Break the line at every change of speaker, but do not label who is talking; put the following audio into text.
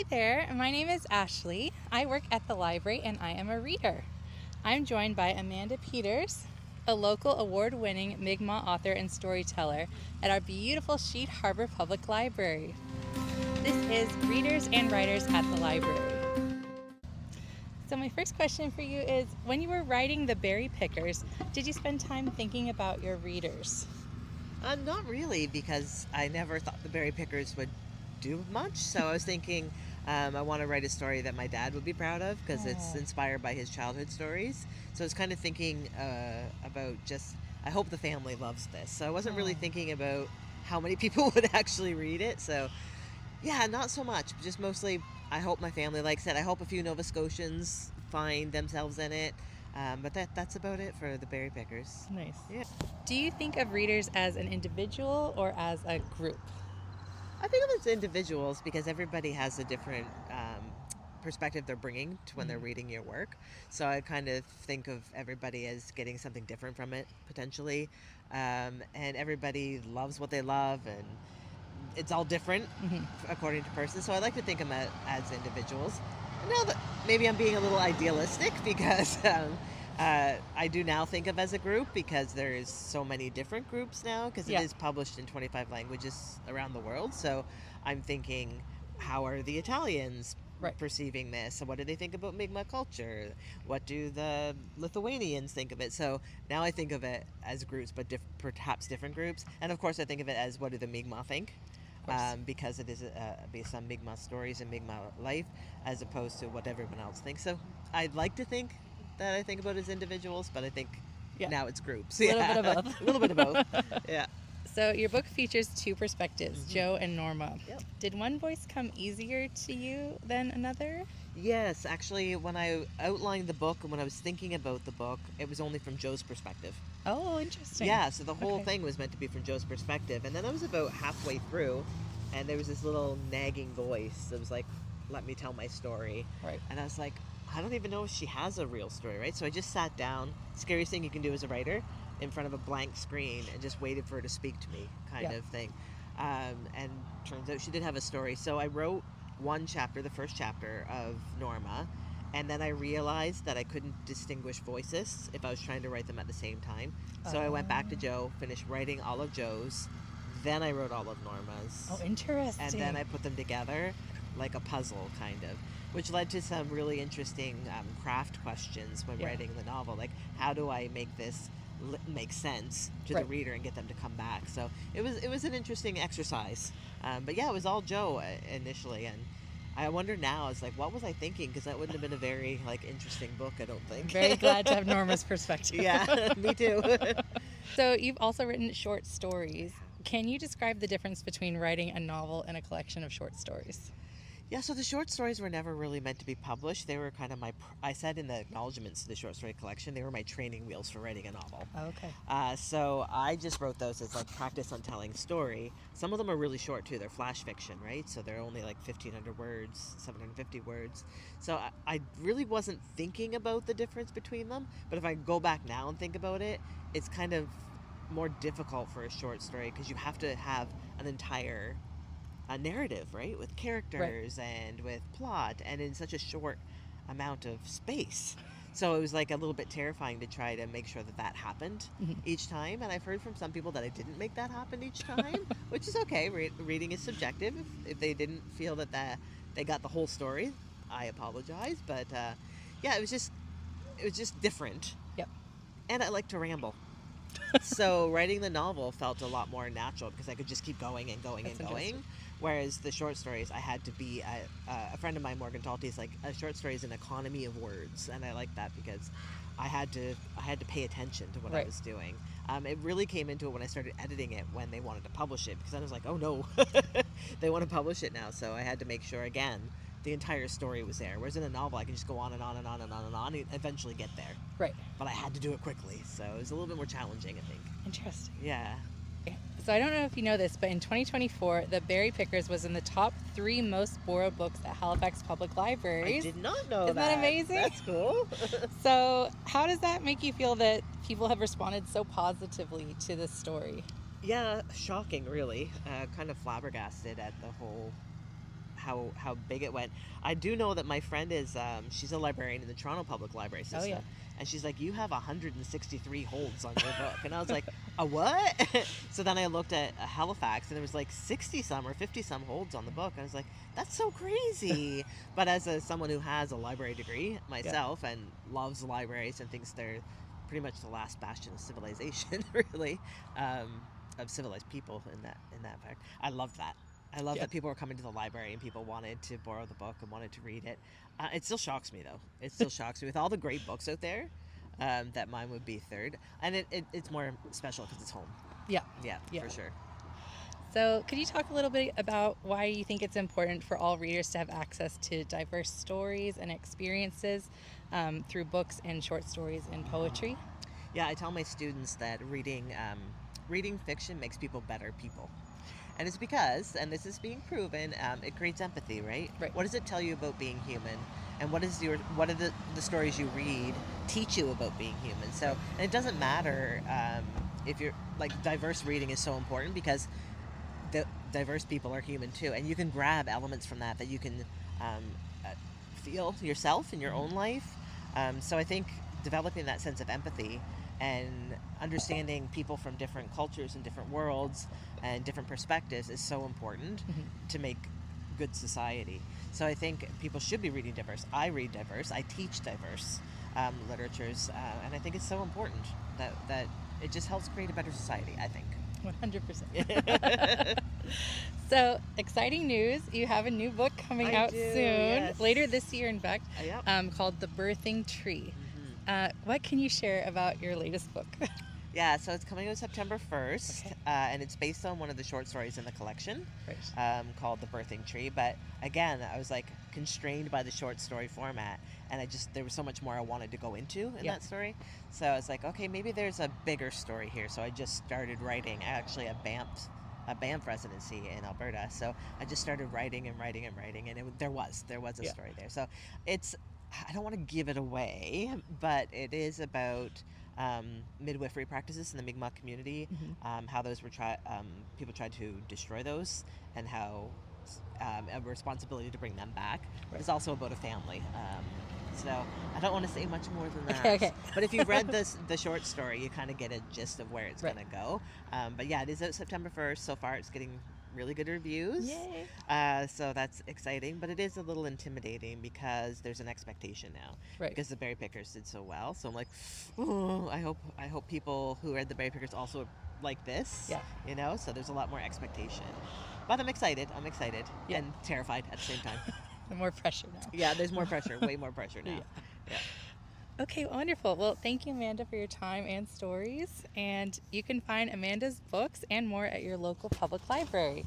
Hi there, my name is Ashley. I work at the library and I am a reader. I'm joined by Amanda Peters, a local award-winning Mi'kmaq author and storyteller at our beautiful Sheet Harbour Public Library. This is Readers and Writers at the Library. So my first question for you is, when you were writing The Berry Pickers, did you spend time thinking about your readers?
Not really, because I never thought the Berry Pickers would do much. So I was thinking I want to write a story that my dad would be proud of because it's inspired by his childhood stories. So I was kind of thinking about just, I hope the family loves this. So I wasn't really thinking about how many people would actually read it. So yeah, not so much. Just mostly, I hope my family likes it. I hope a few Nova Scotians find themselves in it. But that's about it for the Berry Pickers.
Nice.
Yeah.
Do you think of readers as an individual or as a group?
I think of it as individuals because everybody has a different perspective they're bringing to when they're reading your work. So I kind of think of everybody as getting something different from it, potentially. And everybody loves what they love, and it's all different according to person. So I like to think of them as individuals. I know that maybe I'm being a little idealistic because I do now think of as a group because there's so many different groups now because it is published in 25 languages around the world. So I'm thinking, how are the Italians perceiving this? So what do they think about Mi'kmaq culture? What do the Lithuanians think of it? So now I think of it as groups, but perhaps different groups. And of course I think of it as, what do the Mi'kmaq think? Because it is based on Mi'kmaq stories and Mi'kmaq life as opposed to what everyone else thinks. So I'd like to think that I think about as individuals, but I think now it's groups.
A little bit of both.
A little bit of both. Yeah.
So your book features two perspectives, Joe and Norma.
Yep.
Did one voice come easier to you than another?
Yes, actually, when I outlined the book and when I was thinking about the book, it was only from Joe's perspective.
Oh, interesting.
Yeah, so the whole thing was meant to be from Joe's perspective. And then I was about halfway through, and there was this little nagging voice that was like, let me tell my story.
Right.
And I was like, I don't even know if she has a real story, right? So I just sat down. Scariest thing you can do as a writer, in front of a blank screen, and just waited for her to speak to me, kind of thing. And turns out she did have a story. So I wrote one chapter, the first chapter of Norma, and then I realized that I couldn't distinguish voices if I was trying to write them at the same time. So I went back to Joe, finished writing all of Joe's, then I wrote all of Norma's.
Oh, interesting.
And then I put them together like a puzzle, kind of, which led to some really interesting craft questions when writing the novel. Like, how do I make this make sense to the reader and get them to come back? So it was an interesting exercise. But yeah, it was all Joe initially, and I wonder now, it's like, what was I thinking? Because that wouldn't have been a very interesting book, I don't think.
Very glad to have Norma's perspective.
Yeah, me too.
So you've also written short stories. Can you describe the difference between writing a novel and a collection of short stories?
Yeah, so the short stories were never really meant to be published. They were kind of I said in the acknowledgements to the short story collection, they were my training wheels for writing a novel.
Okay.
So I just wrote those as like practice on telling story. Some of them are really short too. They're flash fiction, right? So they're only like 1,500 words, 750 words. So I really wasn't thinking about the difference between them. But if I go back now and think about it, it's kind of more difficult for a short story because you have to have an entire narrative, right, with characters and with plot, and in such a short amount of space. So it was like a little bit terrifying to try to make sure that happened each time. And I've heard from some people that I didn't make that happen each time, which is okay. Reading is subjective. If they didn't feel that they got the whole story, I apologize. But yeah, it was just different.
Yep.
And I like to ramble. So writing the novel felt a lot more natural because I could just keep going and going and going. Whereas the short stories, I had to be, a friend of mine, Morgan Talty, is like, a short story is an economy of words. And I like that because I had to pay attention to what I was doing. It really came into it when I started editing it when they wanted to publish it, because I was like, oh no, they want to publish it now. So I had to make sure, again, the entire story was there. Whereas in a novel, I can just go on and on and on and on and on and eventually get there.
Right.
But I had to do it quickly. So it was a little bit more challenging, I think.
Interesting.
Yeah.
So I don't know if you know this, but in 2024, The Berry Pickers was in the top 3 most borrowed books at Halifax Public Libraries.
I did not know
Isn't that amazing?
That's cool.
So how does that make you feel that people have responded so positively to this story?
Yeah, shocking, really. Kind of flabbergasted at the whole how big it went. I do know that my friend is she's a librarian in the Toronto Public Library
Oh,
system,
yeah.
and she's like, you have 163 holds on your book, and I was like, a what? So then I looked at Halifax, and there was like 60 some or 50 some holds on the book, and I was like, that's so crazy. But as someone who has a library degree myself and loves libraries and thinks they're pretty much the last bastion of civilization, really, of civilized people in that fact, I love that. I love
Yeah.
that people were coming to the library and people wanted to borrow the book and wanted to read it. It still shocks me, though. It still shocks me with all the great books out there, that mine would be third. And it's more special because it's home.
Yeah.
Yeah,
Yeah.
for sure.
So, could you talk a little bit about why you think it's important for all readers to have access to diverse stories and experiences through books and short stories and poetry?
Yeah, I tell my students that reading fiction makes people better people. And it's because, and this is being proven, it creates empathy, right?
Right.
What does it tell you about being human? And what are the stories you read teach you about being human? So, and it doesn't matter if you're, like, diverse reading is so important because the diverse people are human too. And you can grab elements from that you can um, uh, feel yourself in your own life. So I think developing that sense of empathy and understanding people from different cultures and different worlds and different perspectives is so important to make good society. So I think people should be reading diverse. I read diverse. I teach diverse literatures, and I think it's so important that it just helps create a better society, I think.
100%. So, exciting news. You have a new book coming
I
out
do,
soon,
yes.
later this year, in fact,
Yep.
called The Birthing Tree.
Mhm.
What can you share about your latest book?
Yeah, so it's coming out September 1st,
Okay.
and it's based on one of the short stories in the collection
Right.
called The Birthing Tree. But again, I was like constrained by the short story format, and there was so much more I wanted to go into in
Yeah.
that story. So I was like, okay, maybe there's a bigger story here. So I just started writing actually a Banff residency in Alberta. So I just started writing and writing and writing, and there was a
Yeah.
story there. So it's I don't want to give it away, but it is about midwifery practices in the Mi'kmaq community, how those people tried to destroy those, and how a responsibility to bring them back.
Right.
It's also about a family. So I don't want to say much more than that.
Okay.
But if you've read the short story, you kind of get a gist of where it's
Right.
going to go. But yeah, it is out September 1st. So far, it's getting really good reviews.
Yay.
So that's exciting, but it is a little intimidating because there's an expectation now.
Right.
Because the Berry Pickers did so well. So I'm like, oh, I hope people who read the Berry Pickers also like this.
Yeah.
You know, so there's a lot more expectation. But I'm excited.
Yeah.
And terrified at the same time.
More pressure now.
Yeah, there's more pressure, way more pressure now.
Yeah.
Yeah.
Okay, wonderful. Well, thank you, Amanda, for your time and stories. And you can find Amanda's books and more at your local public library.